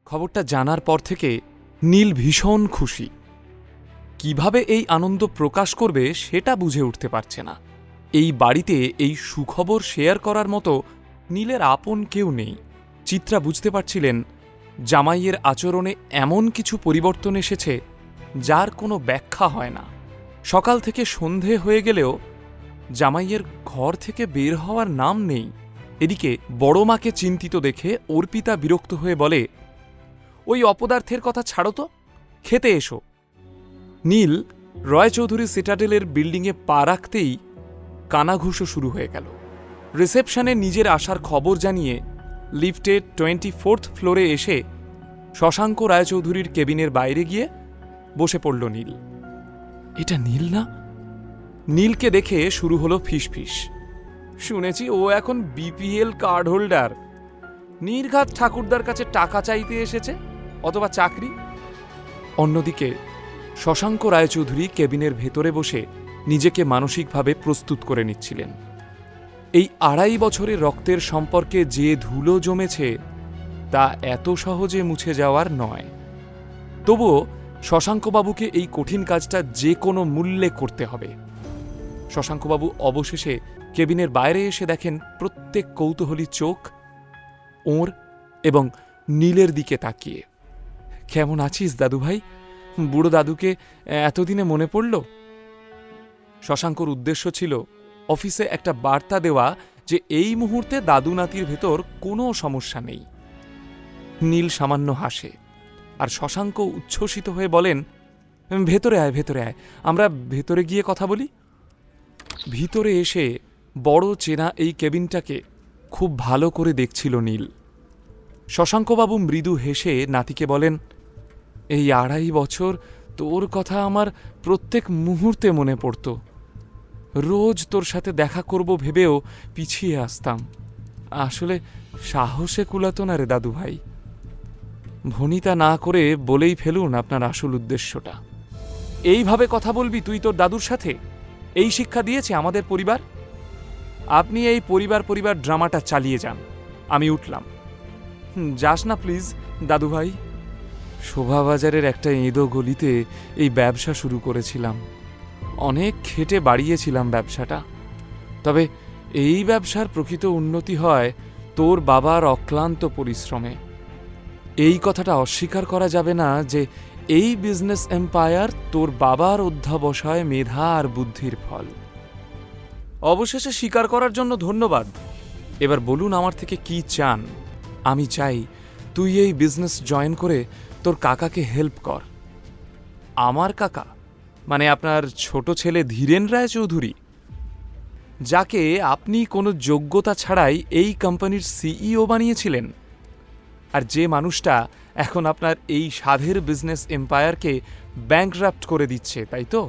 খবরটা জানার পর থেকে নীল ভীষণ খুশি। কিভাবে এই আনন্দ প্রকাশ করবে সেটা বুঝে উঠতে পারছে না। এই বাড়িতে এই সুখবর শেয়ার করার মতো নীলের আপন কেউ নেই। চিত্রা বুঝতে পারছিলেন জামাইয়ের আচরণে এমন কিছু পরিবর্তন এসেছে যার কোনো ব্যাখ্যা হয় না। সকাল থেকে সন্ধে হয়ে গেলেও জামাইয়ের ঘর থেকে বের হওয়ার নাম নেই। এদিকে বড় মাকে চিন্তিত দেখে অর্পিতা বিরক্ত হয়ে বলে, ওই অপদার্থের কথা ছাড়ো তো, খেতে এসো। নীল রয়চৌধুরী সিটাডেলের বিল্ডিংয়ে পা রাখতেই কানাঘুষো শুরু হয়ে গেল। রিসেপশনে নিজের আসার খবর জানিয়ে লিফটে 24th ফ্লোরে এসে শশাঙ্ক রায়চৌধুরীর কেবিনের বাইরে গিয়ে বসে পড়ল নীল। এটা নীল না? নীলকে দেখে শুরু হলো ফিসফিস। শুনেছি ও এখন বিপিএল কার্ড হোল্ডার, নির্ঘাত ঠাকুরদার কাছে টাকা চাইতে এসেছে, অথবা চাকরি। অন্যদিকে শশাঙ্ক রায়চৌধুরী কেবিনের ভেতরে বসে নিজেকে মানসিকভাবে প্রস্তুত করে নিচ্ছিলেন। এই 2.5 বছরের রক্তের সম্পর্কে যে ধুলো জমেছে তা এত সহজে মুছে যাওয়ার নয়। তবুও শশাঙ্কবাবুকে এই কঠিন কাজটা যে কোনো মূল্যে করতে হবে। শশাঙ্কবাবু অবশেষে কেবিনের বাইরে এসে দেখেন প্রত্যেক কৌতূহলী চোখ ওর এবং নীলের দিকে তাকিয়ে। কেমন আছিস দাদু ভাই? বুড়ো দাদুকে এতদিনে মনে পড়ল? শশাঙ্কর উদ্দেশ্য ছিল অফিসে একটা বার্তা দেওয়া যে এই মুহূর্তে দাদু নাতির ভেতর কোনো সমস্যা নেই। নীল সামান্য হাসে, আর শশাঙ্ক উচ্ছ্বসিত হয়ে বলেন, ভেতরে আয়, ভেতরে আয়, আমরা ভেতরে গিয়ে কথা বলি। ভিতরে এসে বড় চেনা এই কেবিনটাকে খুব ভালো করে দেখছিল নীল। শশাঙ্কবাবু মৃদু হেসে নাতিকে বলেন, এই 2.5 বছর তোর কথা আমার প্রত্যেক মুহূর্তে মনে পড়ত। রোজ তোর সাথে দেখা করব ভেবেও পিছিয়ে আসতাম। আসলে সাহসে কুলাতো না রে দাদু ভাই। ভনিতা না করে বলেই ফেলুন আপনার আসল উদ্দেশ্যটা। এইভাবে কথা বলবি তুই তোর দাদুর সাথে? এই শিক্ষা দিয়েছে আমাদের পরিবার? আপনি এই পরিবার ড্রামাটা চালিয়ে যান। আমি উঠলাম। যাস না প্লিজ দাদু ভাই। শোভাবাজারের একটা এঁদো গলিতে এই ব্যবসা শুরু করেছিলাম। অনেক খেটে বাড়িয়েছিলাম ব্যবসাটা। তবে এই ব্যবসার প্রকৃত উন্নতি হয় তোর বাবার অক্লান্ত পরিশ্রমে। এই কথাটা অস্বীকার করা যাবে না যে এই বিজনেস এম্পায়ার তোর বাবার অধ্যাবসায়, মেধা আর বুদ্ধির ফল। অবশেষে স্বীকার করার জন্য ধন্যবাদ। এবার বলুন আমার থেকে কি চান? আমি চাই তুই এই বিজনেস জয়েন করে তোর কাকাকে হেল্প কর। আমার কাকা মানে আপনার ছোট ছেলে ধীরেন রায়চৌধুরী, যাকে আপনি কোনো যোগ্যতা ছাড়াই এই কোম্পানির সিইও বানিয়েছিলেন, আর যে মানুষটা এখন আপনার এই সাধের বিজনেস এম্পায়ারকে ব্যাংকরাপ্ট করে দিচ্ছে, তাই তো?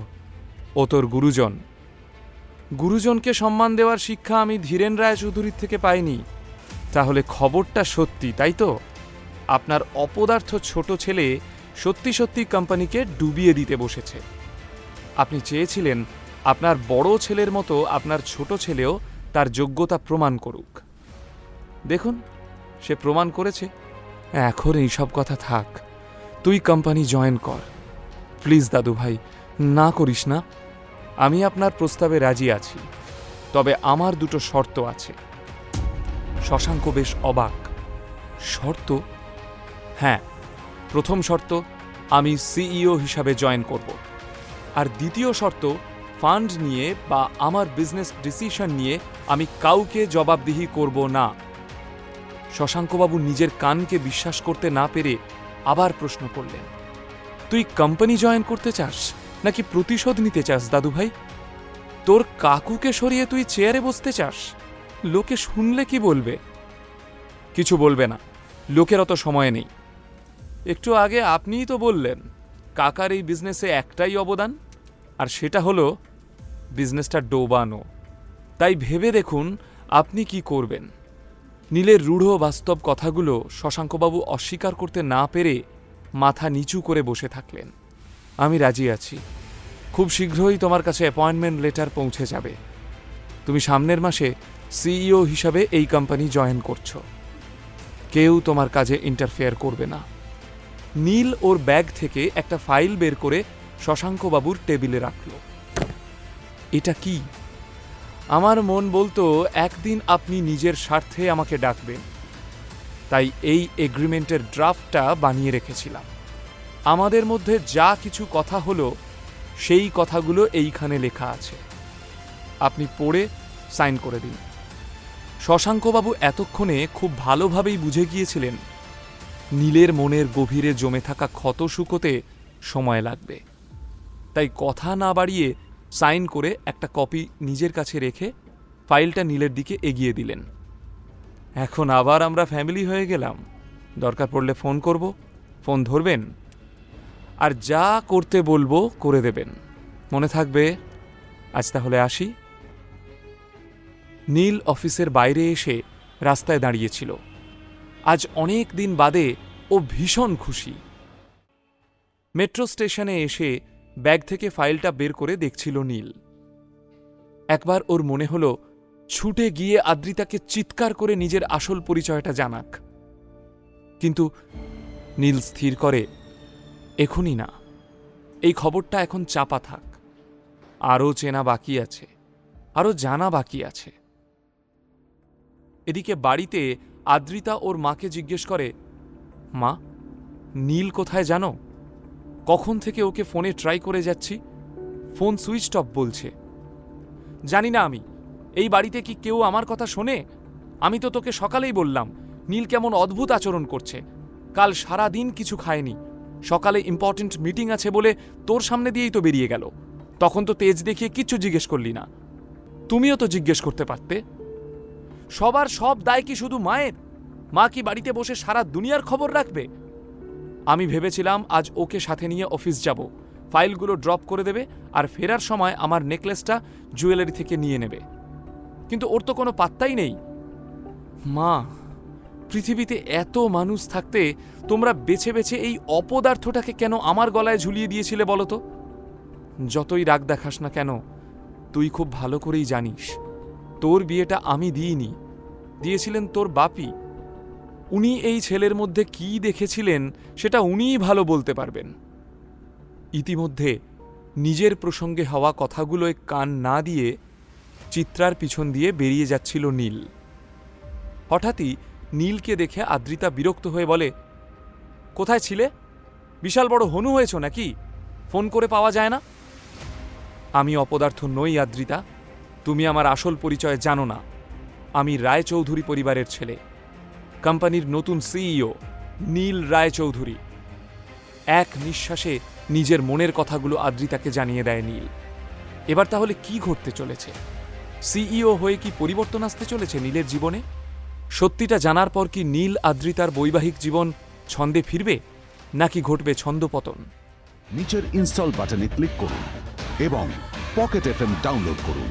ও তোর গুরুজন। গুরুজনকে সম্মান দেওয়ার শিক্ষা আমি ধীরেন রায়চৌধুরীর থেকে পাইনি। তাহলে খবরটা সত্যি, তাই তো? আপনার অপদার্থ ছোট ছেলে সত্যি সত্যি কোম্পানিকে ডুবিয়ে দিতে বসেছে। আপনি চেয়েছিলেন আপনার বড় ছেলের মতো আপনার ছোট ছেলেও তার যোগ্যতা প্রমাণ করুক। দেখুন, সে প্রমাণ করেছে। এখন এইসব কথা থাক, তুই কোম্পানি জয়েন কর। প্লিজ দাদু ভাই, না করিস না। আমি আপনার প্রস্তাবে রাজি আছি, তবে আমার 2টো শর্ত আছে। শশাঙ্ক বেশ অবাক। শর্ত? হ্যাঁ, প্রথম শর্ত, আমি সিইও হিসাবে জয়েন করব। আর দ্বিতীয় শর্ত, ফান্ড নিয়ে বা আমার বিজনেস ডিসিশন নিয়ে আমি কাউকে জবাবদিহি করব না। শশাঙ্কবাবু নিজের কানকে বিশ্বাস করতে না পেরে আবার প্রশ্ন করলেন, তুই কোম্পানি জয়েন করতে চাস নাকি প্রতিশোধ নিতে চাস দাদু ভাই? তোর কাকুকে সরিয়ে তুই চেয়ারে বসতে চাস? লোকে শুনলে কি বলবে? কিছু বলবে না, লোকের অত সময় নেই। একটু আগে আপনিই তো বললেন কাকার এই বিজনেসে একটাই অবদান, আর সেটা হলো বিজনেসটা ডোবানো। তাই ভেবে দেখুন আপনি কি করবেন। নীলের রূঢ় বাস্তব কথাগুলো শশাঙ্কবাবু অস্বীকার করতে না পেরে মাথা নিচু করে বসে থাকলেন। আমি রাজি আছি। খুব শীঘ্রই তোমার কাছে অ্যাপয়েন্টমেন্ট লেটার পৌঁছে যাবে। তুমি সামনের মাসে সিইও হিসাবে এই কোম্পানি জয়েন করছো। কেউ তোমার কাজে ইন্টারফেয়ার করবে না। নীল ওর ব্যাগ থেকে একটা ফাইল বের করে শশাঙ্কবাবুর টেবিলে রাখল। এটা কি? আমার মন বলতো একদিন আপনি নিজের স্বার্থে আমাকে ডাকবেন, তাই এই এগ্রিমেন্টের ড্রাফটটা বানিয়ে রেখেছিলাম। আমাদের মধ্যে যা কিছু কথা হলো সেই কথাগুলো এইখানে লেখা আছে, আপনি পড়ে সাইন করে দিন। শশাঙ্কবাবু এতক্ষণে খুব ভালোভাবেই বুঝে গিয়েছিলেন নীলের মনের গভীরে জমে থাকা ক্ষত শুকোতে সময় লাগবে, তাই কথা না বাড়িয়ে সাইন করে একটা কপি নিজের কাছে রেখে ফাইলটা নীলের দিকে এগিয়ে দিলেন। এখন আবার আমরা ফ্যামিলি হয়ে গেলাম, দরকার পড়লে ফোন করব, ফোন ধরবেন, আর যা করতে বলবো করে দেবেন, মনে থাকবে। আজ তাহলে আসি। নীল অফিসের বাইরে এসে রাস্তায় দাঁড়িয়েছিল। আজ অনেক দিন বাদে ও ভীষণ খুশি। মেট্রো স্টেশনে এসে ব্যাগ থেকে ফাইলটা বের করে দেখছিল নীল। একবার ওর মনে হলো ছুটে গিয়ে আদ্রিতাকে চিৎকার করে নিজের আসল পরিচয়টা জানাক, কিন্তু নীল স্থির করে এখনই না, এই খবরটা এখন চাপা থাক, আরও চেনা বাকি আছে, আরও জানা বাকি আছে। এদিকে বাড়িতে আদ্রিতা ওর মাকে জিজ্ঞেস করে, মা, নীল কোথায় জানো? কখন থেকে ওকে ফোনে ট্রাই করে যাচ্ছি, ফোন সুইচ অফ বলছে। জানি না আমি, এই বাড়িতে কি কেউ আমার কথা শোনে? আমি তো তোকে সকালেই বললাম নীল কেমন অদ্ভুত আচরণ করছে। কাল সারা দিন কিছু খায়নি, সকালে ইম্পর্টেন্ট মিটিং আছে বলে তোর সামনে দিয়েই তো বেরিয়ে গেল। তখন তো তেজ দেখিয়ে কিচ্ছু জিজ্ঞেস করলি না। তুমিও তো জিজ্ঞেস করতে পারতে। সবার সব দায় কি শুধু মায়ের? মা কি বাড়িতে বসে সারা দুনিয়ার খবর রাখবে? আমি ভেবেছিলাম আজ ওকে সাথে নিয়ে অফিস যাব, ফাইলগুলো ড্রপ করে দেবে আর ফেরার সময় আমার নেকলেসটা জুয়েলারি থেকে নিয়ে নেবে, কিন্তু ওর তো কোনো পাত্তাই নেই। মা, পৃথিবীতে এত মানুষ থাকতে তোমরা বেছে বেছে এই অপদার্থটাকে কেন আমার গলায় ঝুলিয়ে দিয়েছিলে বলো তো? যতই রাগ দেখাস না কেন, তুই খুব ভালো করেই জানিস তোর বিয়েটা আমি দিইনি, দিয়েছিলেন তোর বাপি। উনি এই ছেলের মধ্যে কি দেখেছিলেন সেটা উনিই ভালো বলতে পারবেন। ইতিমধ্যে নিজের প্রসঙ্গে হওয়া কথাগুলোয় কান না দিয়ে চিত্রার পিছন দিয়ে বেরিয়ে যাচ্ছিল নীল। হঠাৎই নীলকে দেখে আদ্রিতা বিরক্ত হয়ে বলে, কোথায় ছিলে? বিশাল বড় হনু হয়েছ নাকি? ফোন করে পাওয়া যায় না? আমি অপদার্থ নই আদ্রিতা, তুমি আমার আসল পরিচয় জানো না। আমি রায়চৌধুরী পরিবারের ছেলে, কোম্পানির নতুন সিইও নীল রায়চৌধুরী। এক নিঃশ্বাসে নিজের মনের কথাগুলো আদ্রিতাকে জানিয়ে দেয় নীল। এবার তাহলে কি ঘটতে চলেছে? সিইও হয়ে কি পরিবর্তন আসতে চলেছে নীলের জীবনে? সত্যিটা জানার পর কি নীল আদ্রিতার বৈবাহিক জীবন ছন্দে ফিরবে, নাকি ঘটবে ছন্দপতন? নিচের ইনস্টল বাটনে ক্লিক করুন এবং পকেট এফএম ডাউনলোড করুন।